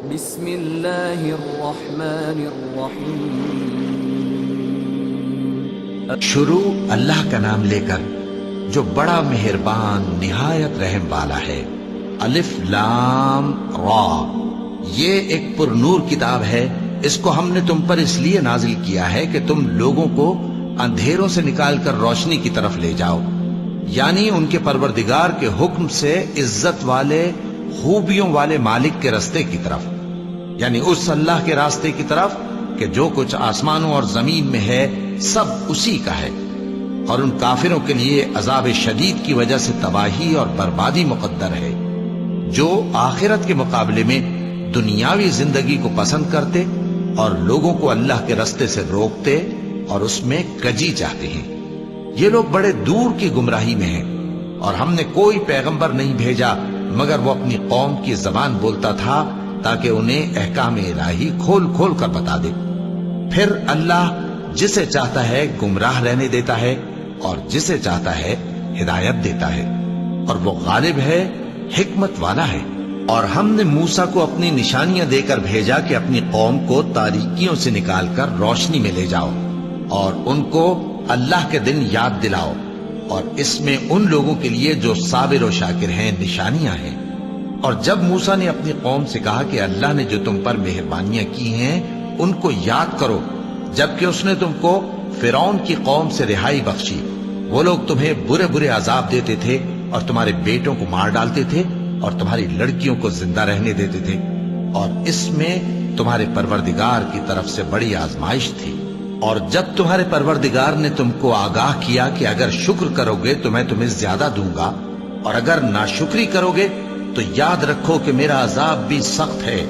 بسم اللہ الرحمن الرحیم۔ شروع اللہ کا نام لے کر جو بڑا مہربان نہایت رحم والا ہے۔ الف لام را، یہ ایک پر نور کتاب ہے، اس کو ہم نے تم پر اس لیے نازل کیا ہے کہ تم لوگوں کو اندھیروں سے نکال کر روشنی کی طرف لے جاؤ، یعنی ان کے پروردگار کے حکم سے عزت والے خوبیوں والے مالک کے راستے کی طرف، یعنی اس اللہ کے راستے کی طرف کہ جو کچھ آسمانوں اور زمین میں ہے سب اسی کا ہے، اور ان کافروں کے لیے عذاب شدید کی وجہ سے تباہی اور بربادی مقدر ہے، جو آخرت کے مقابلے میں دنیاوی زندگی کو پسند کرتے اور لوگوں کو اللہ کے راستے سے روکتے اور اس میں کجی چاہتے ہیں۔ یہ لوگ بڑے دور کی گمراہی میں ہیں، اور ہم نے کوئی پیغمبر نہیں بھیجا مگر وہ اپنی قوم کی زبان بولتا تھا تاکہ انہیں احکام الہی کھول کھول کر بتا دے۔ پھر اللہ جسے چاہتا ہے گمراہ رہنے دیتا ہے اور جسے چاہتا ہے ہدایت دیتا ہے، اور وہ غالب ہے، حکمت والا ہے۔ اور ہم نے موسیٰ کو اپنی نشانیاں دے کر بھیجا کہ اپنی قوم کو تاریکیوں سے نکال کر روشنی میں لے جاؤ اور ان کو اللہ کے دن یاد دلاؤ، اور اس میں ان لوگوں کے لیے جو صابر و شاکر ہیں نشانیاں ہیں۔ اور جب موسیٰ نے اپنی قوم سے کہا کہ اللہ نے جو تم پر مہربانیاں کی ہیں ان کو یاد کرو، جبکہ اس نے تم کو فرعون کی قوم سے رہائی بخشی، وہ لوگ تمہیں برے برے عذاب دیتے تھے اور تمہارے بیٹوں کو مار ڈالتے تھے اور تمہاری لڑکیوں کو زندہ رہنے دیتے تھے، اور اس میں تمہارے پروردگار کی طرف سے بڑی آزمائش تھی۔ اور جب تمہارے پروردگار نے تم کو آگاہ کیا کہ اگر شکر کرو گے تو میں تمہیں زیادہ دوں گا، اور اگر ناشکری کرو گے تو یاد رکھو کہ میرا عذاب بھی سخت ہے۔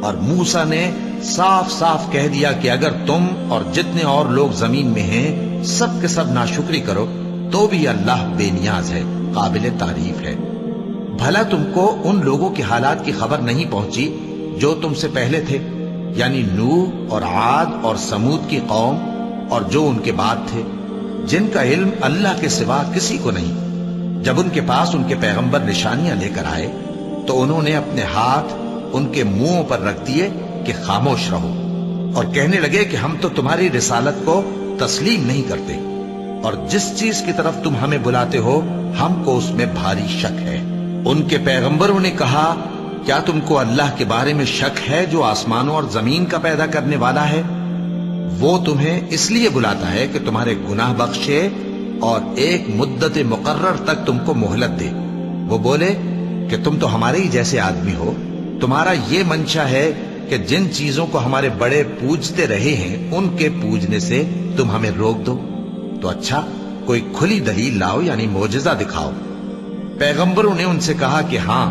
اور موسیٰ نے صاف صاف کہہ دیا کہ اگر تم اور جتنے اور لوگ زمین میں ہیں سب کے سب ناشکری کرو تو بھی اللہ بے نیاز ہے، قابل تعریف ہے۔ بھلا تم کو ان لوگوں کے حالات کی خبر نہیں پہنچی جو تم سے پہلے تھے، یعنی نوح اور عاد اور سمود کی قوم اور جو ان کے بعد تھے، جن کا علم اللہ کے سوا کسی کو نہیں۔ جب ان کے پاس ان کے پیغمبر نشانیاں لے کر آئے تو انہوں نے اپنے ہاتھ ان کے منہوں پر رکھ دیے کہ خاموش رہو، اور کہنے لگے کہ ہم تو تمہاری رسالت کو تسلیم نہیں کرتے، اور جس چیز کی طرف تم ہمیں بلاتے ہو ہم کو اس میں بھاری شک ہے۔ ان کے پیغمبروں نے کہا، کیا تم کو اللہ کے بارے میں شک ہے جو آسمانوں اور زمین کا پیدا کرنے والا ہے؟ وہ تمہیں اس لیے بلاتا ہے کہ تمہارے گناہ بخشے اور ایک مدت مقرر تک تم کو مہلت دے۔ وہ بولے کہ تم تو ہمارے ہی جیسے آدمی ہو، تمہارا یہ منشا ہے کہ جن چیزوں کو ہمارے بڑے پوجتے رہے ہیں ان کے پوجنے سے تم ہمیں روک دو، تو اچھا کوئی کھلی دلیل لاؤ، یعنی معجزہ دکھاؤ۔ پیغمبروں نے ان سے کہا کہ ہاں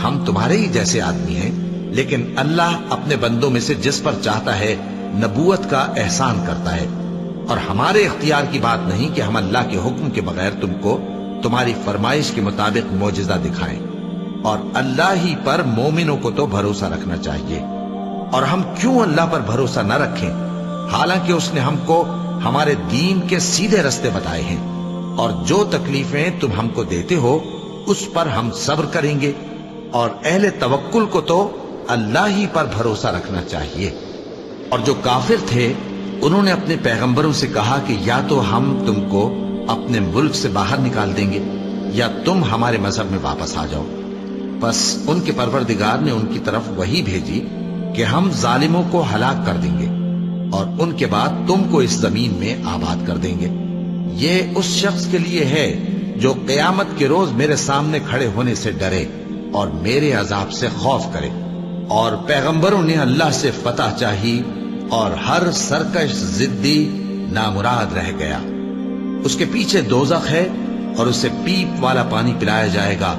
ہم تمہارے ہی جیسے آدمی ہیں، لیکن اللہ اپنے بندوں میں سے جس پر چاہتا ہے نبوت کا احسان کرتا ہے، اور ہمارے اختیار کی بات نہیں کہ ہم اللہ کے حکم کے بغیر تم کو تمہاری فرمائش کے مطابق معجزہ دکھائیں، اور اللہ ہی پر مومنوں کو تو بھروسہ رکھنا چاہیے۔ اور ہم کیوں اللہ پر بھروسہ نہ رکھیں حالانکہ اس نے ہم کو ہمارے دین کے سیدھے رستے بتائے ہیں، اور جو تکلیفیں تم ہم کو دیتے ہو اس پر ہم صبر کریں گے، اور اہل توکل کو تو اللہ ہی پر بھروسہ رکھنا چاہیے۔ اور جو کافر تھے انہوں نے اپنے پیغمبروں سے کہا کہ یا تو ہم تم کو اپنے ملک سے باہر نکال دیں گے یا تم ہمارے مذہب میں واپس آ جاؤ۔ بس ان کے پروردگار نے ان کی طرف وحی بھیجی کہ ہم ظالموں کو ہلاک کر دیں گے اور ان کے بعد تم کو اس زمین میں آباد کر دیں گے۔ یہ اس شخص کے لیے ہے جو قیامت کے روز میرے سامنے کھڑے ہونے سے ڈرے اور میرے عذاب سے خوف کرے۔ اور پیغمبروں نے اللہ سے فتح چاہی اور ہر سرکش ضدی نامراد رہ گیا۔ اس کے پیچھے دوزخ ہے اور اسے پیپ والا پانی پلایا جائے گا،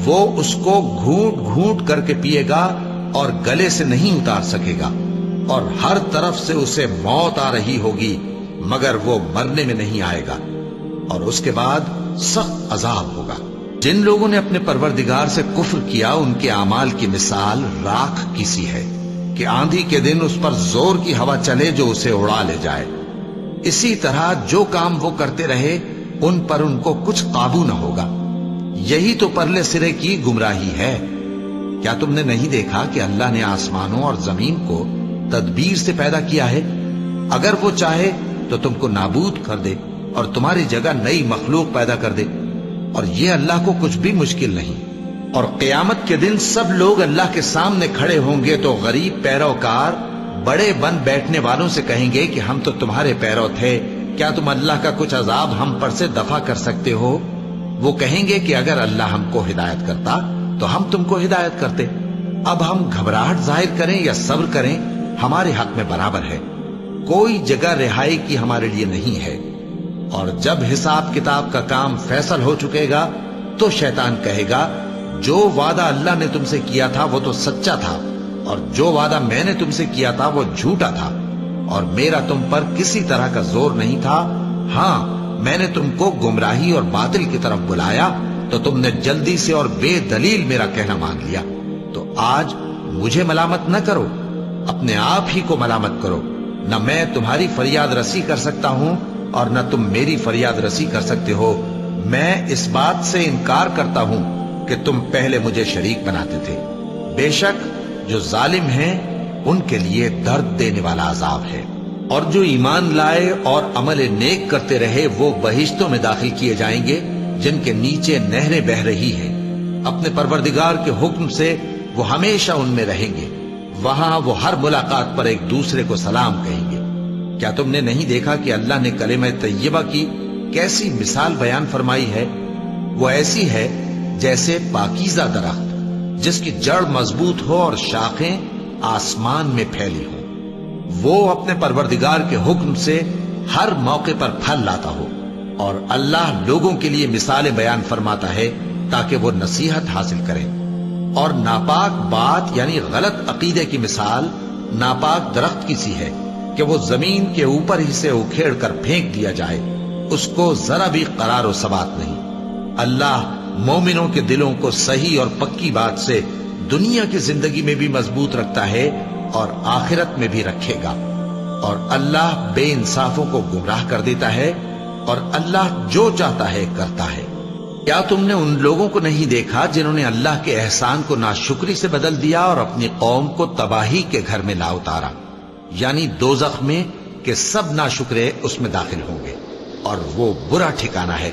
وہ اس کو گھونٹ گھونٹ کر کے پیے گا اور گلے سے نہیں اتار سکے گا، اور ہر طرف سے اسے موت آ رہی ہوگی مگر وہ مرنے میں نہیں آئے گا، اور اس کے بعد سخت عذاب ہوگا۔ جن لوگوں نے اپنے پروردگار سے کفر کیا ان کے اعمال کی مثال راکھ کی سی ہے کہ آندھی کے دن اس پر زور کی ہوا چلے جو اسے اڑا لے جائے۔ اسی طرح جو کام وہ کرتے رہے ان پر ان کو کچھ قابو نہ ہوگا۔ یہی تو پرلے سرے کی گمراہی ہے۔ کیا تم نے نہیں دیکھا کہ اللہ نے آسمانوں اور زمین کو تدبیر سے پیدا کیا ہے؟ اگر وہ چاہے تو تم کو نابود کر دے اور تمہاری جگہ نئی مخلوق پیدا کر دے، اور یہ اللہ کو کچھ بھی مشکل نہیں۔ اور قیامت کے دن سب لوگ اللہ کے سامنے کھڑے ہوں گے تو غریب پیروکار بڑے بن بیٹھنے والوں سے کہیں گے کہ ہم تو تمہارے پیرو تھے، کیا تم اللہ کا کچھ عذاب ہم پر سے دفع کر سکتے ہو؟ وہ کہیں گے کہ اگر اللہ ہم کو ہدایت کرتا تو ہم تم کو ہدایت کرتے۔ اب ہم گھبراہٹ ظاہر کریں یا صبر کریں، ہمارے حق میں برابر ہے، کوئی جگہ رہائی کی ہمارے لیے نہیں ہے۔ اور جب حساب کتاب کا کام فیصل ہو چکے گا تو شیطان کہے گا جو وعدہ اللہ نے تم سے کیا تھا وہ تو سچا تھا، اور جو وعدہ میں نے تم سے کیا تھا وہ جھوٹا تھا، اور میرا تم پر کسی طرح کا زور نہیں تھا۔ ہاں، میں نے تم کو گمراہی اور باطل کی طرف بلایا تو تم نے جلدی سے اور بے دلیل میرا کہنا مان لیا۔ تو آج مجھے ملامت نہ کرو، اپنے آپ ہی کو ملامت کرو۔ نہ میں تمہاری فریاد رسی کر سکتا ہوں اور نہ تم میری فریاد رسی کر سکتے ہو۔ میں اس بات سے انکار کرتا ہوں کہ تم پہلے مجھے شریک بناتے تھے۔ بے شک جو ظالم ہیں ان کے لیے درد دینے والا عذاب ہے۔ اور جو ایمان لائے اور عمل نیک کرتے رہے وہ بہشتوں میں داخل کیے جائیں گے جن کے نیچے نہریں بہہ رہی ہیں۔ اپنے پروردگار کے حکم سے وہ ہمیشہ ان میں رہیں گے، وہاں وہ ہر ملاقات پر ایک دوسرے کو سلام کہیں گے۔ کیا تم نے نہیں دیکھا کہ اللہ نے کلمہ طیبہ کی کیسی مثال بیان فرمائی ہے؟ وہ ایسی ہے جیسے پاکیزہ درخت جس کی جڑ مضبوط ہو اور شاخیں آسمان میں پھیلی ہوں۔ وہ اپنے پروردگار کے حکم سے ہر موقع پر پھل لاتا ہو، اور اللہ لوگوں کے لیے مثالیں بیان فرماتا ہے تاکہ وہ نصیحت حاصل کریں۔ اور ناپاک بات یعنی غلط عقیدے کی مثال ناپاک درخت کی سی ہے کہ وہ زمین کے اوپر ہی سے اکھیڑ کر پھینک دیا جائے، اس کو ذرا بھی قرار و ثبات نہیں۔ اللہ مومنوں کے دلوں کو صحیح اور پکی بات سے دنیا کی زندگی میں بھی مضبوط رکھتا ہے اور آخرت میں بھی رکھے گا۔ اور اللہ بے انصافوں کو گمراہ کر دیتا ہے، اور اللہ جو چاہتا ہے کرتا ہے۔ کیا تم نے ان لوگوں کو نہیں دیکھا جنہوں نے اللہ کے احسان کو ناشکری سے بدل دیا اور اپنی قوم کو تباہی کے گھر میں لا اتارا، یعنی دوزخ میں، کہ سب ناشکرے اس میں داخل ہوں گے اور وہ برا ٹھکانہ ہے۔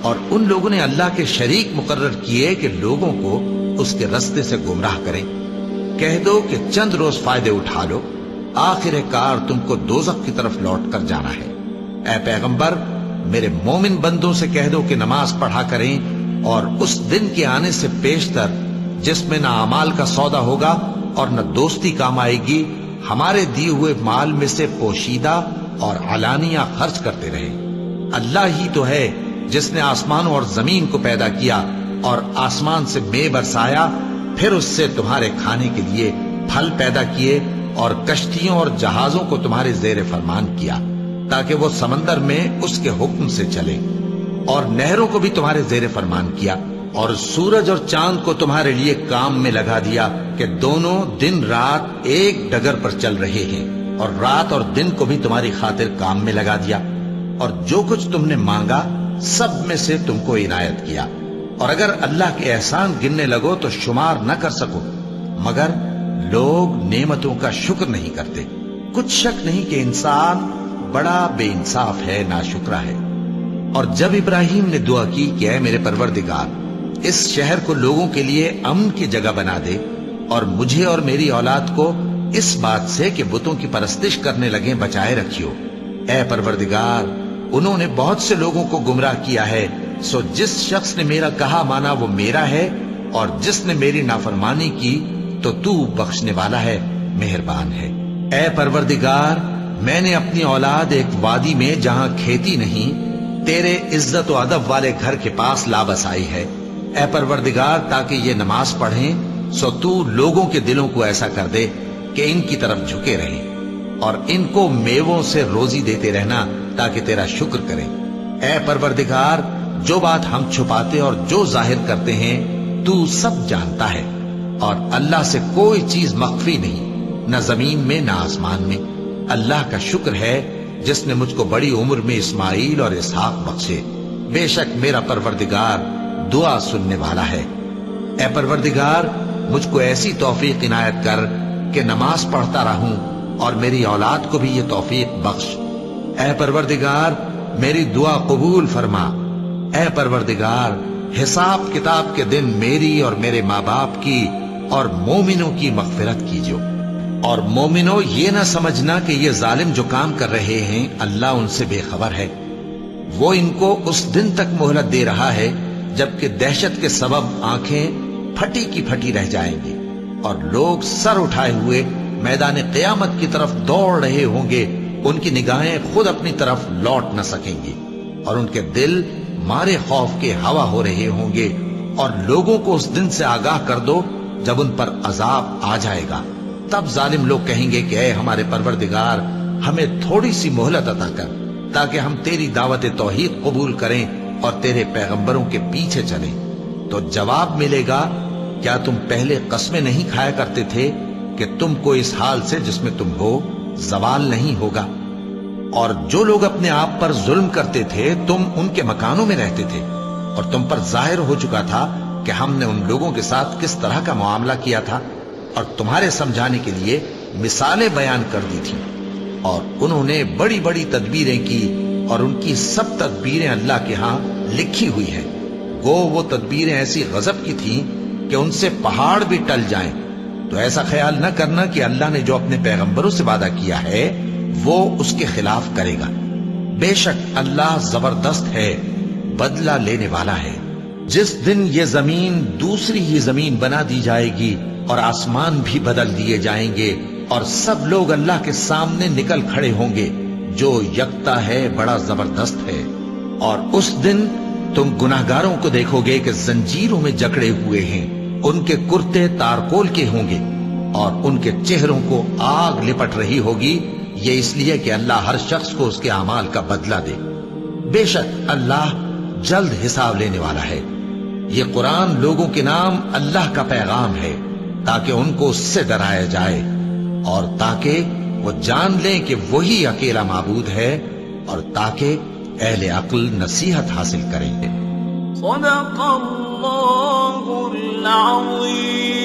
اور ان لوگوں نے اللہ کے شریک مقرر کیے کہ لوگوں کو اس کے رستے سے گمراہ کریں۔ کہہ دو کہ چند روز فائدے اٹھا لو، آخر کار تم کو دوزخ کی طرف لوٹ کر جانا ہے۔ اے پیغمبر، میرے مومن بندوں سے کہہ دو کہ نماز پڑھا کریں، اور اس دن کے آنے سے پیشتر جس میں نہ اعمال کا سودا ہوگا اور نہ دوستی کام آئے گی، ہمارے دیے ہوئے مال میں سے پوشیدہ اور علانیہ خرچ کرتے رہے۔ اللہ ہی تو ہے جس نے آسمانوں اور زمین کو پیدا کیا اور آسمان سے مے برسایا، پھر اس سے تمہارے کھانے کے لیے پھل پیدا کیے، اور کشتیوں اور جہازوں کو تمہارے زیر فرمان کیا تاکہ وہ سمندر میں اس کے حکم سے چلے، اور نہروں کو بھی تمہارے زیر فرمان کیا، اور سورج اور چاند کو تمہارے لیے کام میں لگا دیا کہ دونوں دن رات ایک ڈگر پر چل رہے ہیں، اور رات اور دن کو بھی تمہاری خاطر کام میں لگا دیا، اور جو کچھ تم نے مانگا سب میں سے تم کو عنایت کیا۔ اور اگر اللہ کے احسان گننے لگو تو شمار نہ کر سکو، مگر لوگ نعمتوں کا شکر نہیں کرتے۔ کچھ شک نہیں کہ انسان بڑا بے انصاف ہے، ناشکرا ہے۔ اور جب ابراہیم نے دعا کی کہ اے میرے پروردگار، اس شہر کو لوگوں کے لیے امن کی جگہ بنا دے، اور مجھے اور میری اولاد کو اس بات سے کہ بتوں کی پرستش کرنے لگیں بچائے رکھیو۔ اے پروردگار، انہوں نے بہت سے لوگوں کو گمراہ کیا ہے، سو جس شخص نے میرا کہا مانا وہ میرا ہے، اور جس نے میری نافرمانی کی تو تو بخشنے والا ہے، مہربان ہے۔ اے پروردگار، میں نے اپنی اولاد ایک وادی میں جہاں کھیتی نہیں تیرے عزت و ادب والے گھر کے پاس لا بسائی ہے۔ اے پروردگار، تاکہ یہ نماز پڑھیں، سو تو لوگوں کے دلوں کو ایسا کر دے کہ ان کی طرف جھکے رہیں، اور ان کو میووں سے روزی دیتے رہنا تاکہ تیرا شکر کریں۔ اے پروردگار، جو بات ہم چھپاتے اور جو ظاہر کرتے ہیں تو سب جانتا ہے، اور اللہ سے کوئی چیز مخفی نہیں، نہ زمین میں نہ آسمان میں۔ اللہ کا شکر ہے جس نے مجھ کو بڑی عمر میں اسماعیل اور اسحاق بخشے۔ بے شک میرا پروردگار دعا سننے والا ہے۔ اے پروردگار، مجھ کو ایسی توفیق عنایت کر کہ نماز پڑھتا رہوں اور میری اولاد کو بھی یہ توفیق بخش۔ اے پروردگار میری دعا قبول فرما۔ اے پروردگار حساب کتاب کے دن میری اور میرے ماں باپ کی اور مومنوں کی مغفرت کیجو۔ اور مومنوں یہ نہ سمجھنا کہ یہ ظالم جو کام کر رہے ہیں اللہ ان سے بے خبر ہے۔ وہ ان کو اس دن تک مہلت دے رہا ہے جبکہ دہشت کے سبب آنکھیں پھٹی کی پھٹی رہ جائیں گی اور لوگ سر اٹھائے ہوئے میدان قیامت کی طرف دوڑ رہے ہوں گے۔ ان کی نگاہیں خود اپنی طرف لوٹ نہ سکیں گی اور ان کے دل مارے خوف کے ہوا ہو رہے ہوں گے۔ اور لوگوں کو اس دن سے آگاہ کر دو جب ان پر عذاب آ جائے گا۔ تب ظالم لوگ کہیں گے کہ اے ہمارے پروردگار ہمیں تھوڑی سی مہلت عطا کر تاکہ ہم تیری دعوت توحید قبول کریں اور تیرے پیغمبروں کے پیچھے چلیں۔ تو جواب ملے گا کیا تم پہلے قسمیں نہیں کھایا کرتے تھے کہ تم کو اس حال سے جس میں تم ہو زوال نہیں ہوگا؟ اور جو لوگ اپنے آپ پر ظلم کرتے تھے تم ان کے مکانوں میں رہتے تھے اور تم پر ظاہر ہو چکا تھا کہ ہم نے ان لوگوں کے ساتھ کس طرح کا معاملہ کیا تھا اور تمہارے سمجھانے کے لیے مثالیں بیان کر دی تھی۔ اور انہوں نے بڑی بڑی تدبیریں کی اور ان کی سب تدبیریں اللہ کے ہاں لکھی ہوئی ہیں۔ گو وہ تدبیریں ایسی غضب کی تھیں کہ ان سے پہاڑ بھی ٹل جائیں۔ تو ایسا خیال نہ کرنا کہ اللہ نے جو اپنے پیغمبروں سے وعدہ کیا ہے وہ اس کے خلاف کرے گا۔ بے شک اللہ زبردست ہے، بدلہ لینے والا ہے۔ جس دن یہ زمین دوسری ہی زمین بنا دی جائے گی اور آسمان بھی بدل دیے جائیں گے اور سب لوگ اللہ کے سامنے نکل کھڑے ہوں گے جو یکتا ہے بڑا زبردست ہے۔ اور اس دن تم گناہگاروں کو دیکھو گے کہ زنجیروں میں جکڑے ہوئے ہیں، ان کے کرتے تارکول کے ہوں گے اور ان کے چہروں کو آگ لپٹ رہی ہوگی، یہ اس لیے کہ اللہ ہر شخص کو اس کے اعمال کا بدلہ دے۔ بے شک اللہ جلد حساب لینے والا ہے۔ یہ قرآن لوگوں کے نام اللہ کا پیغام ہے تاکہ ان کو اس سے ڈرایا جائے اور تاکہ وہ جان لیں کہ وہی اکیلا معبود ہے اور تاکہ اہل عقل نصیحت حاصل کریں۔ صدق اللہ العظیم۔